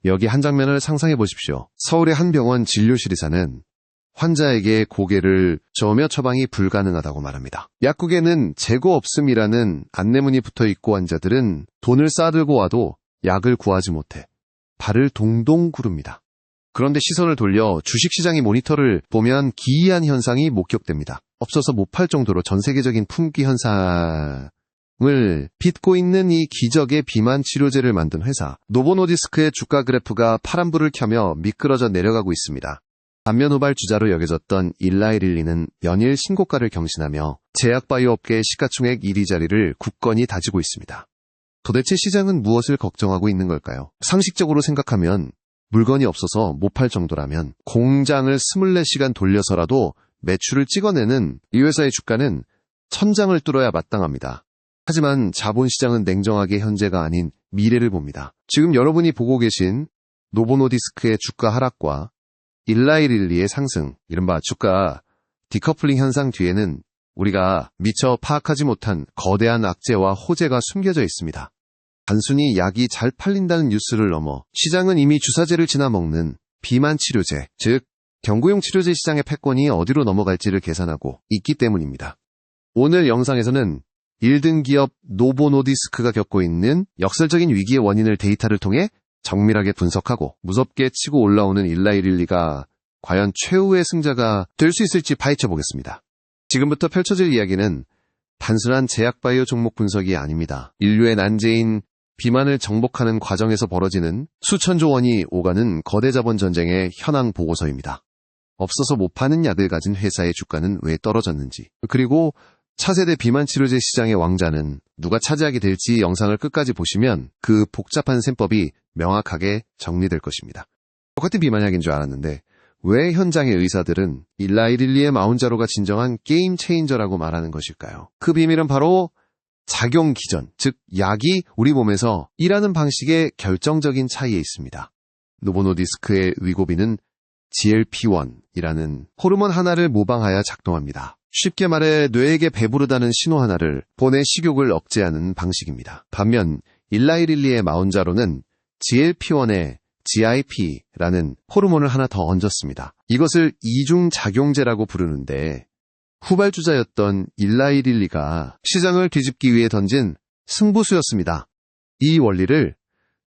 여기 한 장면을 상상해 보십시오. 서울의 한 병원 진료실 의사는 환자에게 고개를 저으며 처방이 불가능하다고 말합니다. 약국에는 재고 없음이라는 안내문이 붙어있고 환자들은 돈을 싸들고 와도 약을 구하지 못해 발을 동동 구릅니다. 그런데 시선을 돌려 주식시장의 모니터를 보면 기이한 현상이 목격됩니다. 없어서 못 팔 정도로 전 세계적인 품귀 현상을 빚고 있는 이 기적의 비만 치료제를 만든 회사 노보노디스크의 주가 그래프가 파란불을 켜며 미끄러져 내려가고 있습니다. 반면 후발주자로 여겨졌던 일라이 릴리는 연일 신고가를 경신하며 제약바이오 업계의 시가총액 1위 자리를 굳건히 다지고 있습니다. 도대체 시장은 무엇을 걱정하고 있는 걸까요? 상식적으로 생각하면 물건이 없어서 못 팔 정도라면 공장을 24시간 돌려서라도 매출을 찍어내는 이 회사의 주가는 천장을 뚫어야 마땅합니다. 하지만 자본시장은 냉정하게 현재가 아닌 미래를 봅니다. 지금 여러분이 보고 계신 노보노디스크의 주가 하락과 일라이 릴리의 상승, 이른바 주가 디커플링 현상 뒤에는 우리가 미처 파악하지 못한 거대한 악재와 호재가 숨겨져 있습니다. 단순히 약이 잘 팔린다는 뉴스를 넘어 시장은 이미 주사제를 지나 먹는 비만 치료제, 즉 경구용 치료제 시장의 패권이 어디로 넘어갈지를 계산하고 있기 때문입니다. 오늘 영상에서는 1등 기업 노보노디스크가 겪고 있는 역설적인 위기의 원인을 데이터를 통해 정밀하게 분석하고 무섭게 치고 올라오는 일라이 릴리가 과연 최후의 승자가 될 수 있을지 파헤쳐 보겠습니다. 지금부터 펼쳐질 이야기는 단순한 제약바이오 종목 분석이 아닙니다. 인류의 난제인 비만을 정복하는 과정에서 벌어지는 수천조 원이 오가는 거대 자본 전쟁의 현황 보고서입니다. 없어서 못 파는 약을 가진 회사의 주가는 왜 떨어졌는지, 그리고 차세대 비만 치료제 시장의 왕자는 누가 차지하게 될지 영상을 끝까지 보시면 그 복잡한 셈법이 명확하게 정리될 것입니다. 똑같은 비만약인 줄 알았는데 왜 현장의 의사들은 일라이 릴리의 마운자로가 진정한 게임 체인저라고 말하는 것일까요? 그 비밀은 바로 작용 기전, 즉 약이 우리 몸에서 일하는 방식의 결정적인 차이에 있습니다. 노보노디스크의 위고비는 GLP-1이라는 호르몬 하나를 모방하여 작동합니다. 쉽게 말해 뇌에게 배부르다는 신호 하나를 보내 식욕을 억제하는 방식입니다. 반면 일라이 릴리의 마운자로는 GLP-1에 GIP라는 호르몬을 하나 더 얹었습니다. 이것을 이중작용제라고 부르는데 후발주자였던 일라이 릴리가 시장을 뒤집기 위해 던진 승부수였습니다. 이 원리를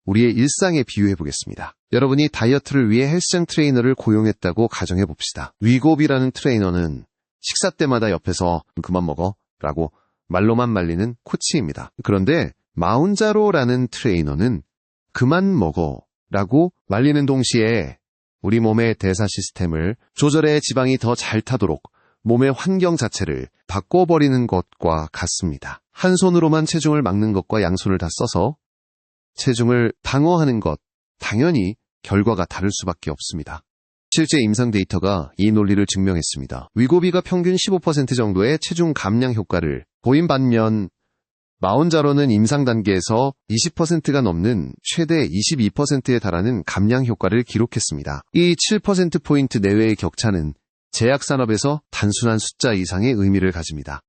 우리의 일상에 비유해 보겠습니다. 여러분이 다이어트를 위해 헬스장 트레이너를 고용했다고 가정해 봅시다. 위고비라는 트레이너는 식사 때마다 옆에서 그만 먹어 라고 말로만 말리는 코치입니다. 그런데 마운자로라는 트레이너는 그만 먹어 라고 말리는 동시에 우리 몸의 대사 시스템을 조절해 지방이 더 잘 타도록 몸의 환경 자체를 바꿔버리는 것과 같습니다. 한 손으로만 체중을 막는 것과 양손을 다 써서 체중을 방어하는 것, 당연히 결과가 다를 수밖에 없습니다. 실제 임상 데이터가 이 논리를 증명했습니다. 위고비가 평균 15% 정도의 체중 감량 효과를 보인 반면 마운자로는 임상 단계에서 20%가 넘는 최대 22%에 달하는 감량 효과를 기록했습니다. 이 7%포인트 내외의 격차는 제약산업에서 단순한 숫자 이상의 의미를 가집니다.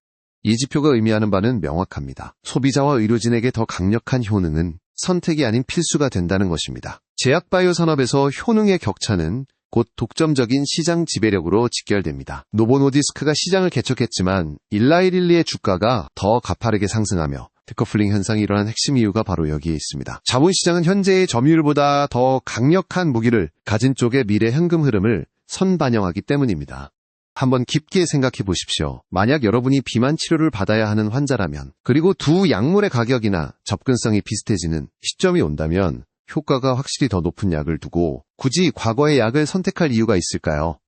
이 지표가 의미하는 바는 명확합니다. 소비자와 의료진에게 더 강력한 효능은 선택이 아닌 필수가 된다는 것입니다. 제약바이오 산업에서 효능의 격차는 곧 독점적인 시장 지배력으로 직결됩니다. 노보노디스크가 시장을 개척했지만 일라이 릴리의 주가가 더 가파르게 상승하며 디커플링 현상이 일어난 핵심 이유가 바로 여기에 있습니다. 자본시장은 현재의 점유율보다 더 강력한 무기를 가진 쪽의 미래 현금 흐름을 선반영하기 때문입니다. 한번 깊게 생각해 보십시오. 만약 여러분이 비만 치료를 받아야 하는 환자라면, 그리고 두 약물의 가격이나 접근성이 비슷해지는 시점이 온다면 효과가 확실히 더 높은 약을 두고 굳이 과거의 약을 선택할 이유가 있을까요?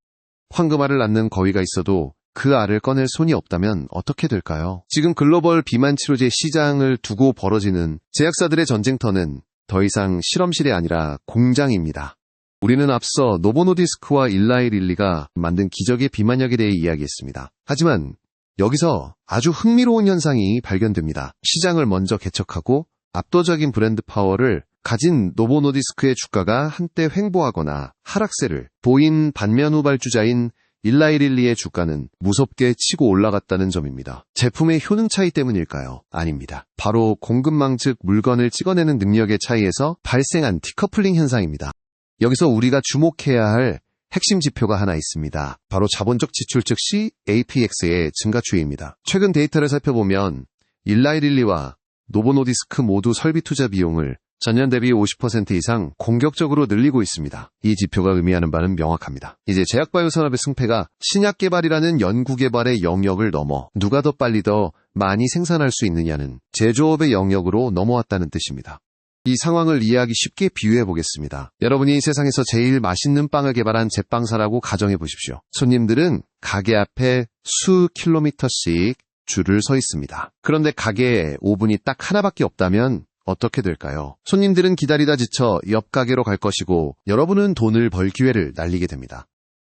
황금알을 낳는 거위가 있어도 그 알을 꺼낼 손이 없다면 어떻게 될까요? 지금 글로벌 비만 치료제 시장을 두고 벌어지는 제약사들의 전쟁터는 더 이상 실험실이 아니라 공장입니다. 우리는 앞서 노보노디스크와 일라이 릴리가 만든 기적의 비만약에 대해 이야기했습니다. 하지만 여기서 아주 흥미로운 현상이 발견됩니다. 시장을 먼저 개척하고 압도적인 브랜드 파워를 가진 노보노디스크의 주가가 한때 횡보하거나 하락세를 보인 반면 후발주자인 일라이릴리의 주가는 무섭게 치고 올라갔다는 점입니다. 제품의 효능 차이 때문일까요? 아닙니다. 바로 공급망 즉 물건을 찍어내는 능력의 차이에서 발생한 디커플링 현상입니다. 여기서 우리가 주목해야 할 핵심 지표가 하나 있습니다. 바로 자본적 지출 즉 CAPX의 증가 추이입니다. 최근 데이터를 살펴보면 일라이릴리와 노보노디스크 모두 설비 투자 비용을 전년 대비 50% 이상 공격적으로 늘리고 있습니다. 이 지표가 의미하는 바는 명확합니다. 이제 제약바이오 산업의 승패가 신약 개발이라는 연구 개발의 영역을 넘어 누가 더 빨리 더 많이 생산할 수 있느냐는 제조업의 영역으로 넘어왔다는 뜻입니다. 이 상황을 이해하기 쉽게 비유해 보겠습니다. 여러분이 세상에서 제일 맛있는 빵을 개발한 제빵사라고 가정해 보십시오. 손님들은 가게 앞에 수 킬로미터씩 줄을 서 있습니다. 그런데 가게에 오븐이 딱 하나밖에 없다면 어떻게 될까요? 손님들은 기다리다 지쳐 옆 가게로 갈 것이고 여러분은 돈을 벌 기회를 날리게 됩니다.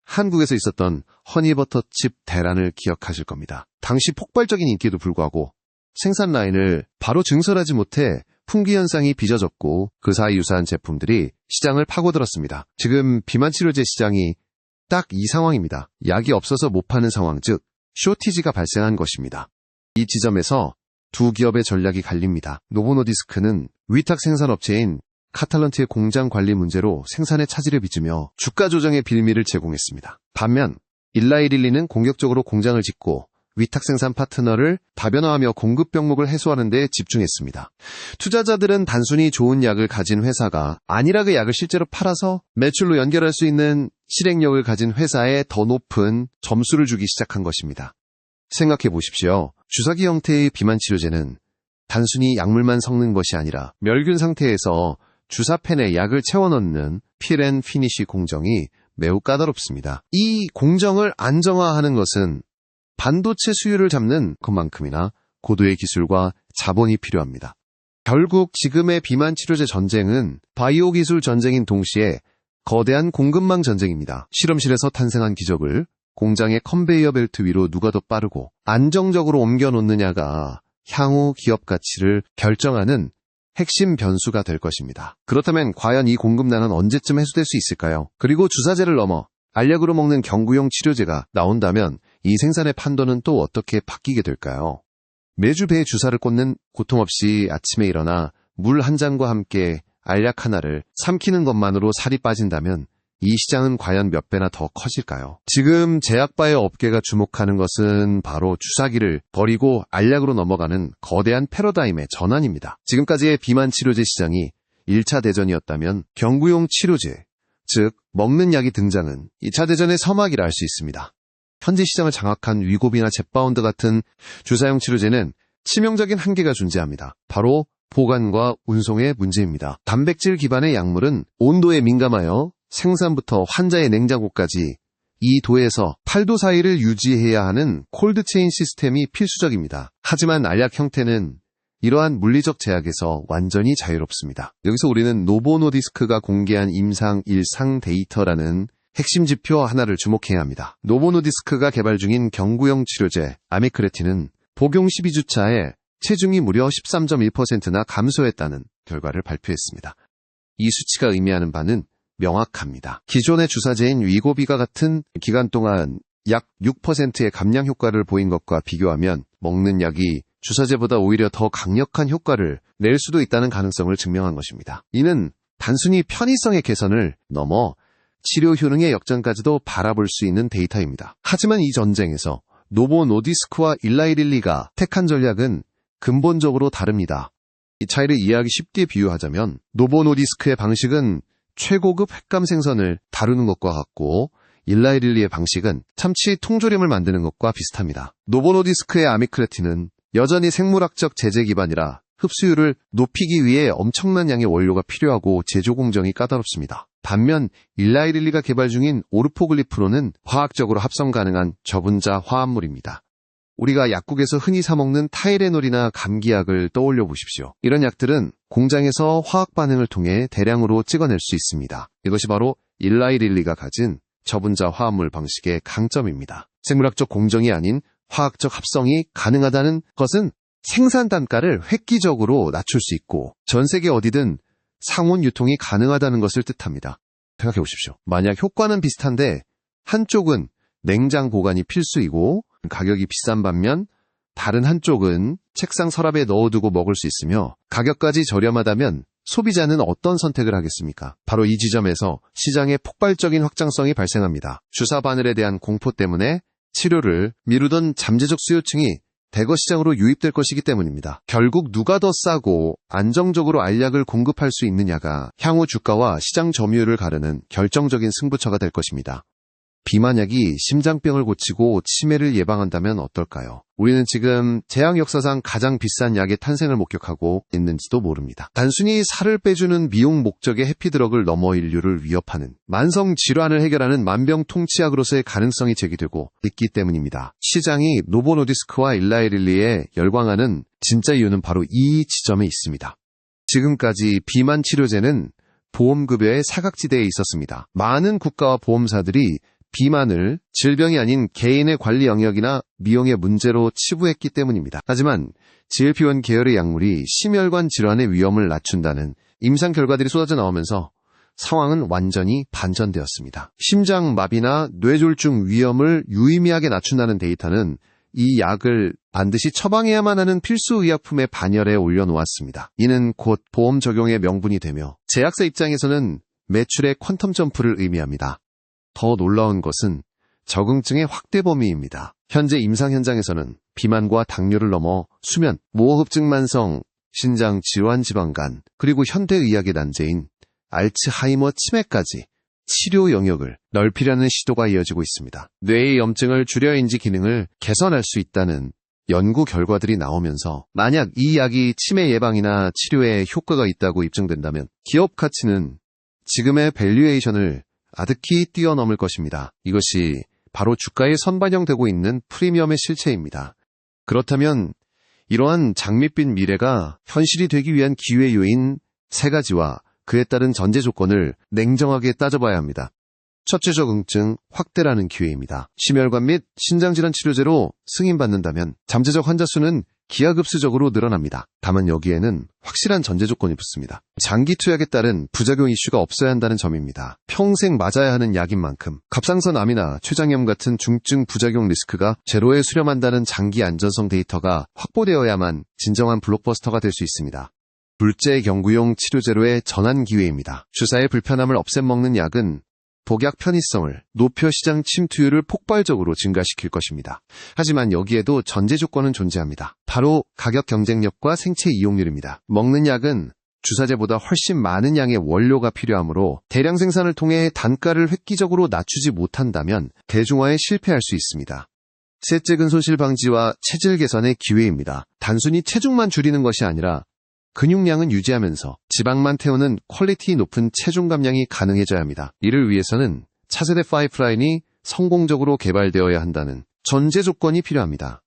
한국에서 있었던 허니버터칩 대란을 기억하실 겁니다. 당시 폭발적인 인기에도 불구하고 생산 라인을 바로 증설하지 못해 품귀 현상이 빚어졌고 그 사이 유사한 제품들이 시장을 파고들었습니다. 지금 비만치료제 시장이 딱 이 상황입니다. 약이 없어서 못 파는 상황 즉 쇼티지가 발생한 것입니다. 이 지점에서 두 기업의 전략이 갈립니다. 노보노디스크는 위탁 생산업체인 카탈런트의 공장 관리 문제로 생산에 차질을 빚으며 주가 조정의 빌미를 제공했습니다. 반면 일라이릴리는 공격적으로 공장을 짓고 위탁 생산 파트너를 다변화하며 공급 병목을 해소하는 데 집중했습니다. 투자자들은 단순히 좋은 약을 가진 회사가 아니라 그 약을 실제로 팔아서 매출로 연결할 수 있는 실행력을 가진 회사에 더 높은 점수를 주기 시작한 것입니다. 생각해 보십시오. 주사기 형태의 비만치료제는 단순히 약물만 섞는 것이 아니라 멸균 상태에서 주사펜에 약을 채워넣는 필앤피니쉬 공정이 매우 까다롭습니다. 이 공정을 안정화하는 것은 반도체 수요를 잡는 것만큼이나 고도의 기술과 자본이 필요합니다. 결국 지금의 비만치료제 전쟁은 바이오 기술 전쟁인 동시에 거대한 공급망 전쟁입니다. 실험실에서 탄생한 기적을 공장의 컨베이어 벨트 위로 누가 더 빠르고 안정적으로 옮겨놓느냐가 향후 기업 가치를 결정하는 핵심 변수가 될 것입니다. 그렇다면 과연 이 공급난은 언제쯤 해소될 수 있을까요? 그리고 주사제를 넘어 알약으로 먹는 경구용 치료제가 나온다면 이 생산의 판도는 또 어떻게 바뀌게 될까요? 매주 배에 주사를 꽂는 고통 없이 아침에 일어나 물 한 잔과 함께 알약 하나를 삼키는 것만으로 살이 빠진다면 이 시장은 과연 몇 배나 더 커질까요? 지금 제약바이오 업계가 주목하는 것은 바로 주사기를 버리고 알약으로 넘어가는 거대한 패러다임의 전환입니다. 지금까지의 비만 치료제 시장이 1차 대전이었다면 경구용 치료제, 즉 먹는 약이 등장은 2차 대전의 서막이라 할 수 있습니다. 현재 시장을 장악한 위고비나 젯바운드 같은 주사용 치료제는 치명적인 한계가 존재합니다. 바로 보관과 운송의 문제입니다. 단백질 기반의 약물은 온도에 민감하여 생산부터 환자의 냉장고까지 2도에서 8도 사이를 유지해야 하는 콜드체인 시스템이 필수적입니다. 하지만 알약 형태는 이러한 물리적 제약에서 완전히 자유롭습니다. 여기서 우리는 노보노디스크가 공개한 임상 1상 데이터라는 핵심 지표 하나를 주목해야 합니다. 노보노디스크가 개발 중인 경구용 치료제 아미크레틴은 복용 12주차에 체중이 무려 13.1%나 감소했다는 결과를 발표했습니다. 이 수치가 의미하는 바는 명확합니다. 기존의 주사제인 위고비가 같은 기간 동안 약 6%의 감량 효과를 보인 것과 비교하면 먹는 약이 주사제보다 오히려 더 강력한 효과를 낼 수도 있다는 가능성을 증명한 것입니다. 이는 단순히 편의성의 개선을 넘어 치료 효능의 역전까지도 바라볼 수 있는 데이터입니다. 하지만 이 전쟁에서 노보노디스크와 일라이릴리가 택한 전략은 근본적으로 다릅니다. 이 차이를 이해하기 쉽게 비유하자면 노보노디스크의 방식은 최고급 횟감 생선을 다루는 것과 같고 일라이릴리의 방식은 참치 통조림을 만드는 것과 비슷합니다. 노보노디스크의 아미크레틴은 여전히 생물학적 제재 기반이라 흡수율을 높이기 위해 엄청난 양의 원료가 필요하고 제조 공정이 까다롭습니다. 반면 일라이릴리가 개발 중인 오르포글리프론은 화학적으로 합성 가능한 저분자 화합물입니다. 우리가 약국에서 흔히 사 먹는 타이레놀이나 감기약을 떠올려 보십시오. 이런 약들은 공장에서 화학 반응을 통해 대량으로 찍어낼 수 있습니다. 이것이 바로 일라이릴리가 가진 저분자 화합물 방식의 강점입니다. 생물학적 공정이 아닌 화학적 합성이 가능하다는 것은 생산 단가를 획기적으로 낮출 수 있고 전 세계 어디든 상온 유통이 가능하다는 것을 뜻합니다. 생각해 보십시오. 만약 효과는 비슷한데 한쪽은 냉장 보관이 필수이고 가격이 비싼 반면 다른 한쪽은 책상 서랍에 넣어두고 먹을 수 있으며 가격까지 저렴하다면 소비자는 어떤 선택을 하겠습니까? 바로 이 지점에서 시장의 폭발적인 확장성이 발생합니다. 주사 바늘에 대한 공포 때문에 치료를 미루던 잠재적 수요층이 대거 시장으로 유입될 것이기 때문입니다. 결국 누가 더 싸고 안정적으로 알약을 공급할 수 있느냐가 향후 주가와 시장 점유율을 가르는 결정적인 승부처가 될 것입니다. 비만약이 심장병을 고치고 치매를 예방한다면 어떨까요? 우리는 지금 제약 역사상 가장 비싼 약의 탄생을 목격하고 있는지도 모릅니다. 단순히 살을 빼주는 미용 목적의 해피드럭을 넘어 인류를 위협하는 만성 질환을 해결하는 만병통치약으로서의 가능성이 제기되고 있기 때문입니다. 시장이 노보 노디스크와 일라이릴리에 열광하는 진짜 이유는 바로 이 지점에 있습니다. 지금까지 비만 치료제는 보험급여의 사각지대에 있었습니다. 많은 국가와 보험사들이 비만을 질병이 아닌 개인의 관리 영역이나 미용의 문제로 치부했기 때문입니다. 하지만 GLP-1 계열의 약물이 심혈관 질환의 위험을 낮춘다는 임상 결과들이 쏟아져 나오면서 상황은 완전히 반전되었습니다. 심장마비나 뇌졸중 위험을 유의미하게 낮춘다는 데이터는 이 약을 반드시 처방해야만 하는 필수 의약품의 반열에 올려놓았습니다. 이는 곧 보험 적용의 명분이 되며 제약사 입장에서는 매출의 퀀텀 점프를 의미합니다. 더 놀라운 것은 적응증의 확대 범위입니다. 현재 임상 현장에서는 비만과 당뇨를 넘어 수면, 무호흡증 만성, 신장 질환 지방간, 그리고 현대의학의 난제인 알츠하이머 치매까지 치료 영역을 넓히려는 시도가 이어지고 있습니다. 뇌의 염증을 줄여 인지 기능을 개선할 수 있다는 연구 결과들이 나오면서 만약 이 약이 치매 예방이나 치료에 효과가 있다고 입증된다면 기업 가치는 지금의 밸류에이션을 아득히 뛰어넘을 것입니다. 이것이 바로 주가에 선반영되고 있는 프리미엄의 실체입니다. 그렇다면 이러한 장밋빛 미래가 현실이 되기 위한 기회 요인 3가지와 그에 따른 전제 조건을 냉정하게 따져봐야 합니다. 첫째, 적응증 확대라는 기회입니다. 심혈관 및 신장질환 치료제로 승인받는다면 잠재적 환자 수는 기하급수적으로 늘어납니다. 다만 여기에는 확실한 전제 조건이 붙습니다. 장기 투약에 따른 부작용 이슈가 없어야 한다는 점입니다. 평생 맞아야 하는 약인 만큼 갑상선 암이나 췌장염 같은 중증 부작용 리스크가 제로에 수렴한다는 장기 안전성 데이터가 확보되어야만 진정한 블록버스터가 될 수 있습니다. 둘째, 경구용 치료제로의 전환 기회입니다. 주사의 불편함을 없앤먹는 약은 복약 편의성을 높여 시장 침투율을 폭발적으로 증가시킬 것입니다. 하지만 여기에도 전제 조건은 존재합니다. 바로 가격 경쟁력과 생체 이용률입니다. 먹는 약은 주사제보다 훨씬 많은 양의 원료가 필요하므로 대량 생산을 통해 단가를 획기적으로 낮추지 못한다면 대중화에 실패할 수 있습니다. 셋째, 근손실 방지와 체질 개선의 기회입니다. 단순히 체중만 줄이는 것이 아니라 근육량은 유지하면서 지방만 태우는 퀄리티 높은 체중 감량이 가능해져야 합니다. 이를 위해서는 차세대 파이프라인이 성공적으로 개발되어야 한다는 전제 조건이 필요합니다.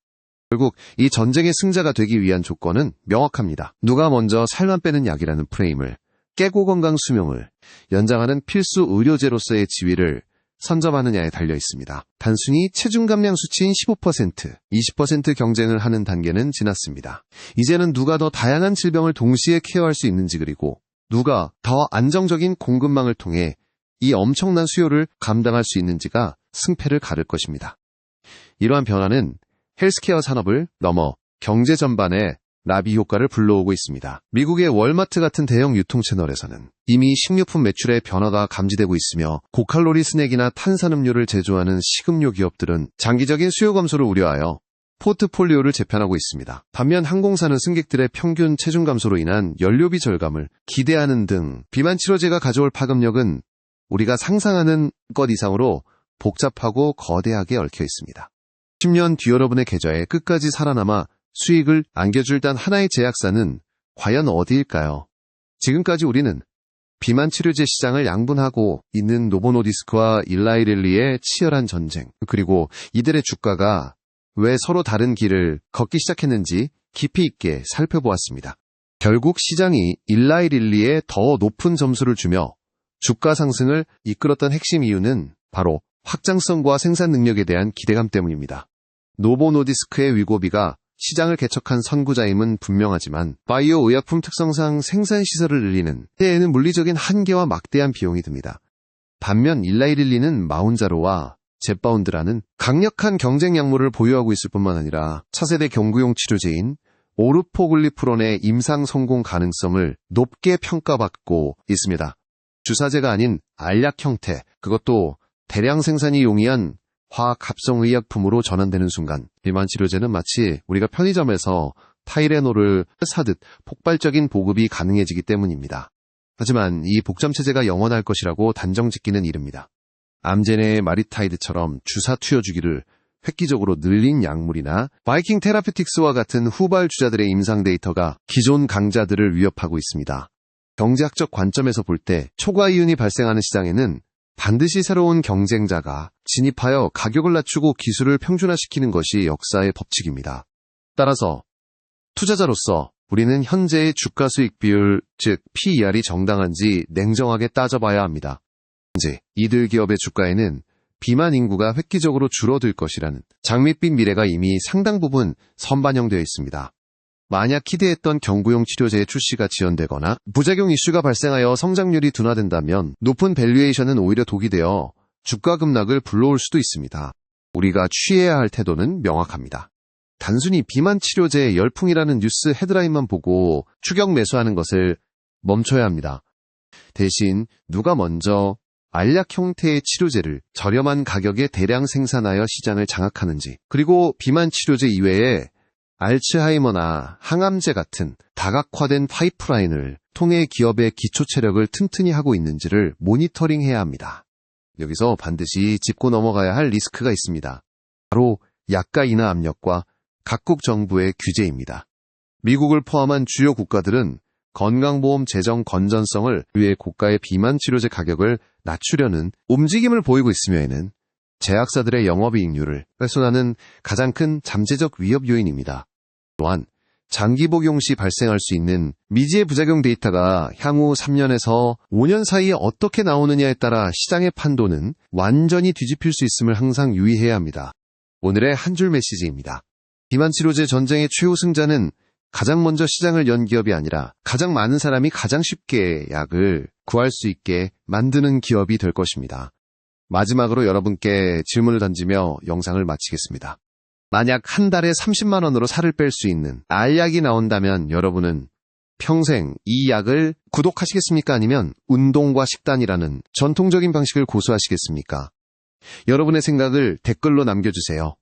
결국 이 전쟁의 승자가 되기 위한 조건은 명확합니다. 누가 먼저 살만 빼는 약이라는 프레임을 깨고 건강 수명을 연장하는 필수 의료제로서의 지위를 선점하느냐에 달려 있습니다. 단순히 체중 감량 수치인 15%, 20% 경쟁을 하는 단계는 지났습니다. 이제는 누가 더 다양한 질병을 동시에 케어할 수 있는지, 그리고 누가 더 안정적인 공급망을 통해 이 엄청난 수요를 감당할 수 있는지가 승패를 가를 것입니다. 이러한 변화는 헬스케어 산업을 넘어 경제 전반에 나비 효과를 불러오고 있습니다. 미국의 월마트 같은 대형 유통 채널에서는 이미 식료품 매출의 변화가 감지되고 있으며 고칼로리 스낵이나 탄산음료를 제조하는 식음료 기업들은 장기적인 수요 감소를 우려하여 포트폴리오를 재편하고 있습니다. 반면 항공사는 승객들의 평균 체중 감소로 인한 연료비 절감을 기대하는 등 비만 치료제가 가져올 파급력은 우리가 상상하는 것 이상으로 복잡하고 거대하게 얽혀 있습니다. 10년 뒤 여러분의 계좌에 끝까지 살아남아 수익을 안겨줄 단 하나의 제약사는 과연 어디일까요? 지금까지 우리는 비만 치료제 시장을 양분하고 있는 노보 노디스크와 일라이릴리의 치열한 전쟁, 그리고 이들의 주가가 왜 서로 다른 길을 걷기 시작했는지 깊이 있게 살펴보았습니다. 결국 시장이 일라이릴리에 더 높은 점수를 주며 주가 상승을 이끌었던 핵심 이유는 바로 확장성과 생산 능력에 대한 기대감 때문입니다. 노보 노디스크의 위고비가 시장을 개척한 선구자임은 분명하지만 바이오 의약품 특성상 생산 시설을 늘리는 데에는 물리적인 한계와 막대한 비용이 듭니다. 반면 일라이릴리는 마운자로와 젯바운드라는 강력한 경쟁 약물을 보유하고 있을 뿐만 아니라 차세대 경구용 치료제인 오르포글리프론의 임상 성공 가능성을 높게 평가받고 있습니다. 주사제가 아닌 알약 형태, 그것도 대량 생산이 용이한 화합성의약품으로 전환되는 순간 비만 치료제는 마치 우리가 편의점에서 타이레놀을 사듯 폭발적인 보급이 가능해지기 때문입니다. 하지만 이 복잠체제가 영원할 것이라고 단정짓기는 이릅니다. 암제네의 마리타이드처럼 주사 투여 주기를 획기적으로 늘린 약물이나 바이킹 테라피틱스와 같은 후발 주자들의 임상 데이터가 기존 강자들을 위협하고 있습니다. 경제학적 관점에서 볼 때 초과 이윤이 발생하는 시장에는 반드시 새로운 경쟁자가 진입하여 가격을 낮추고 기술을 평준화시키는 것이 역사의 법칙입니다. 따라서 투자자로서 우리는 현재의 주가 수익 비율, 즉 PER이 정당한지 냉정하게 따져봐야 합니다. 현재 이들 기업의 주가에는 비만 인구가 획기적으로 줄어들 것이라는 장밋빛 미래가 이미 상당 부분 선반영되어 있습니다. 만약 기대했던 경구용 치료제의 출시가 지연되거나 부작용 이슈가 발생하여 성장률이 둔화된다면 높은 밸류에이션은 오히려 독이 되어 주가 급락을 불러올 수도 있습니다. 우리가 취해야 할 태도는 명확합니다. 단순히 비만 치료제의 열풍이라는 뉴스 헤드라인만 보고 추격 매수하는 것을 멈춰야 합니다. 대신 누가 먼저 알약 형태의 치료제를 저렴한 가격에 대량 생산하여 시장을 장악하는지, 그리고 비만 치료제 이외에 알츠하이머나 항암제 같은 다각화된 파이프라인을 통해 기업의 기초 체력을 튼튼히 하고 있는지를 모니터링해야 합니다. 여기서 반드시 짚고 넘어가야 할 리스크가 있습니다. 바로 약가 인하 압력과 각국 정부의 규제입니다. 미국을 포함한 주요 국가들은 건강보험 재정 건전성을 위해 고가의 비만 치료제 가격을 낮추려는 움직임을 보이고 있으며에는 제약사들의 영업이익률을 훼손하는 가장 큰 잠재적 위협 요인입니다. 또한 장기 복용 시 발생할 수 있는 미지의 부작용 데이터가 향후 3년에서 5년 사이에 어떻게 나오느냐에 따라 시장의 판도는 완전히 뒤집힐 수 있음을 항상 유의해야 합니다. 오늘의 한 줄 메시지입니다. 비만 치료제 전쟁의 최우승자는 가장 먼저 시장을 연 기업이 아니라 가장 많은 사람이 가장 쉽게 약을 구할 수 있게 만드는 기업이 될 것입니다. 마지막으로 여러분께 질문을 던지며 영상을 마치겠습니다. 만약 한 달에 30만 원으로 살을 뺄 수 있는 알약이 나온다면 여러분은 평생 이 약을 구독하시겠습니까? 아니면 운동과 식단이라는 전통적인 방식을 고수하시겠습니까? 여러분의 생각을 댓글로 남겨주세요.